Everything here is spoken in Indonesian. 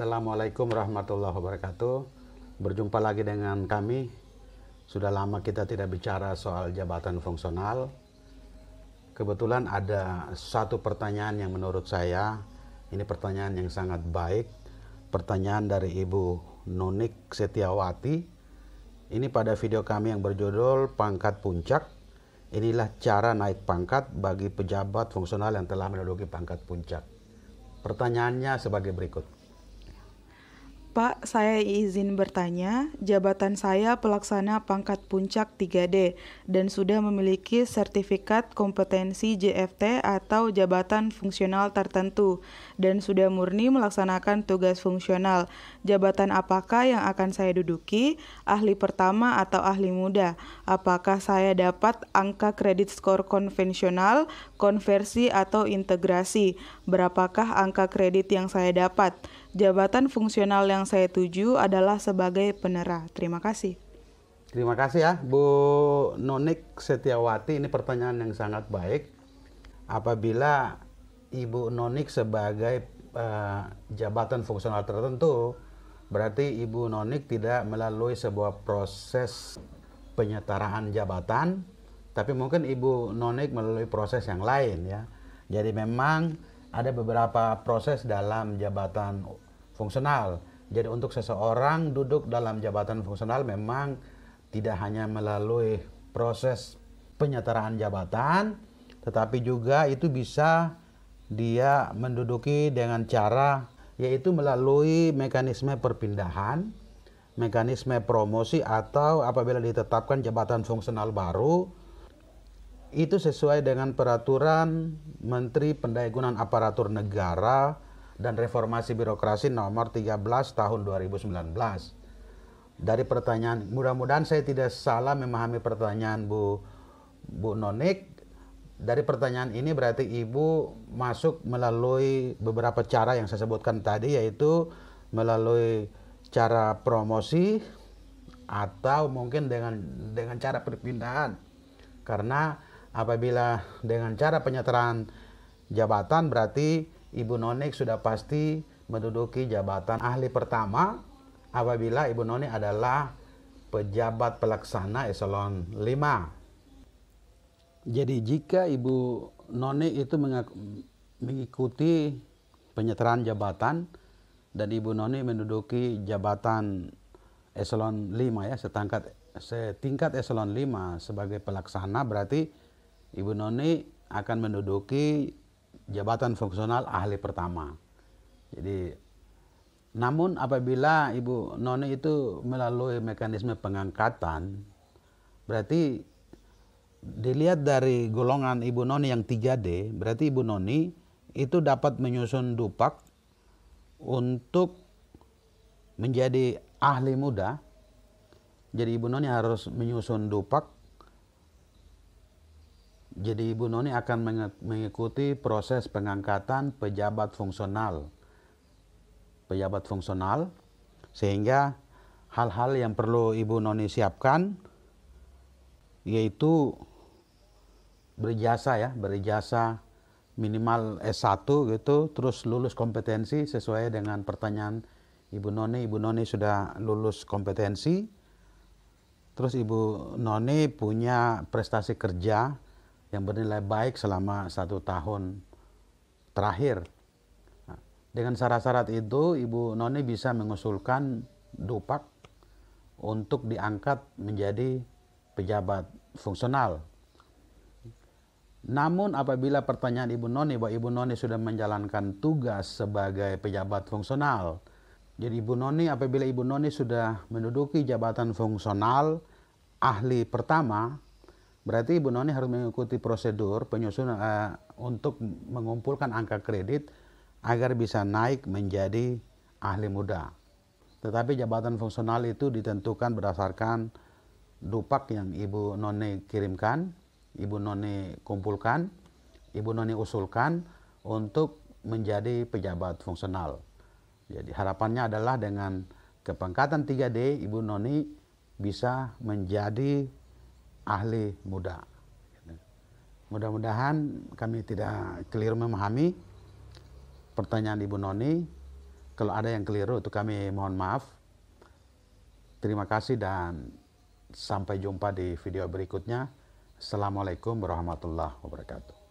Assalamualaikum warahmatullahi wabarakatuh. Berjumpa lagi dengan kami. Sudah lama kita tidak bicara soal jabatan fungsional. Kebetulan ada satu pertanyaan yang menurut saya, ini pertanyaan yang sangat baik. Pertanyaan dari Ibu Nonik Setiawati. Ini pada video kami yang berjudul Pangkat Puncak. Inilah cara naik pangkat bagi pejabat fungsional yang telah menduduki pangkat puncak. Pertanyaannya sebagai berikut. Pak, saya izin bertanya, jabatan saya pelaksana pangkat puncak 3D dan sudah memiliki sertifikat kompetensi JFT atau jabatan fungsional tertentu dan sudah murni melaksanakan tugas fungsional. Jabatan apakah yang akan saya duduki? Ahli pertama atau ahli muda? Apakah saya dapat angka kredit skor konvensional, konversi atau integrasi? Berapakah angka kredit yang saya dapat? Jabatan fungsional yang saya tuju adalah sebagai penerah. Terima kasih. Terima kasih ya Bu Nonik Setiawati. Ini pertanyaan yang sangat baik. Apabila Ibu Nonik sebagai jabatan fungsional tertentu, berarti Ibu Nonik tidak melalui sebuah proses penyetaraan jabatan, tapi mungkin Ibu Nonik melalui proses yang lain ya. Jadi memang ada beberapa proses dalam jabatan fungsional. Jadi untuk seseorang duduk dalam jabatan fungsional memang tidak hanya melalui proses penyetaraan jabatan, tetapi juga itu bisa dia menduduki dengan cara yaitu melalui mekanisme perpindahan, mekanisme promosi, atau apabila ditetapkan jabatan fungsional baru, itu sesuai dengan peraturan Menteri Pendayagunaan Aparatur Negara dan Reformasi Birokrasi nomor 13 tahun 2019. Dari pertanyaan, mudah-mudahan saya tidak salah memahami pertanyaan Bu Nonik. Dari pertanyaan ini berarti Ibu masuk melalui beberapa cara yang saya sebutkan tadi, yaitu melalui cara promosi atau mungkin dengan cara perpindahan. Karena apabila dengan cara penyetaraan jabatan berarti Ibu Nonik sudah pasti menduduki jabatan ahli pertama apabila Ibu Nonik adalah pejabat pelaksana eselon 5. Jadi jika Ibu Nonik itu mengikuti penyetaraan jabatan dan Ibu Nonik menduduki jabatan eselon 5 ya, setingkat eselon 5 sebagai pelaksana, berarti Ibu Noni akan menduduki jabatan fungsional ahli pertama. Jadi, namun apabila Ibu Noni itu melalui mekanisme pengangkatan, berarti dilihat dari golongan Ibu Noni yang 3D, berarti Ibu Noni itu dapat menyusun dupak untuk menjadi ahli muda. Jadi Ibu Noni harus menyusun dupak. Jadi Ibu Noni akan mengikuti proses pengangkatan pejabat fungsional. Sehingga hal-hal yang perlu Ibu Noni siapkan yaitu berijazah minimal S1 gitu, terus lulus kompetensi sesuai dengan pertanyaan Ibu Noni. Ibu Noni sudah lulus kompetensi, terus Ibu Noni punya prestasi kerja yang bernilai baik selama 1 tahun terakhir. Nah, dengan syarat-syarat itu Ibu Noni bisa mengusulkan dupak untuk diangkat menjadi pejabat fungsional. Namun apabila pertanyaan Ibu Noni bahwa Ibu Noni sudah menjalankan tugas sebagai pejabat fungsional, jadi Ibu Noni apabila Ibu Noni sudah menduduki jabatan fungsional ahli pertama, berarti Ibu Noni harus mengikuti prosedur penyusunan untuk mengumpulkan angka kredit agar bisa naik menjadi ahli muda. Tetapi jabatan fungsional itu ditentukan berdasarkan dupak yang Ibu Noni kirimkan, Ibu Noni kumpulkan, Ibu Noni usulkan untuk menjadi pejabat fungsional. Jadi harapannya adalah dengan kepangkatan 3D Ibu Noni bisa menjadi ahli muda. Mudah-mudahan kami tidak keliru memahami pertanyaan Ibu Noni. Kalau ada yang keliru itu kami mohon maaf. Terima kasih dan sampai jumpa di video berikutnya. Assalamualaikum warahmatullahi wabarakatuh.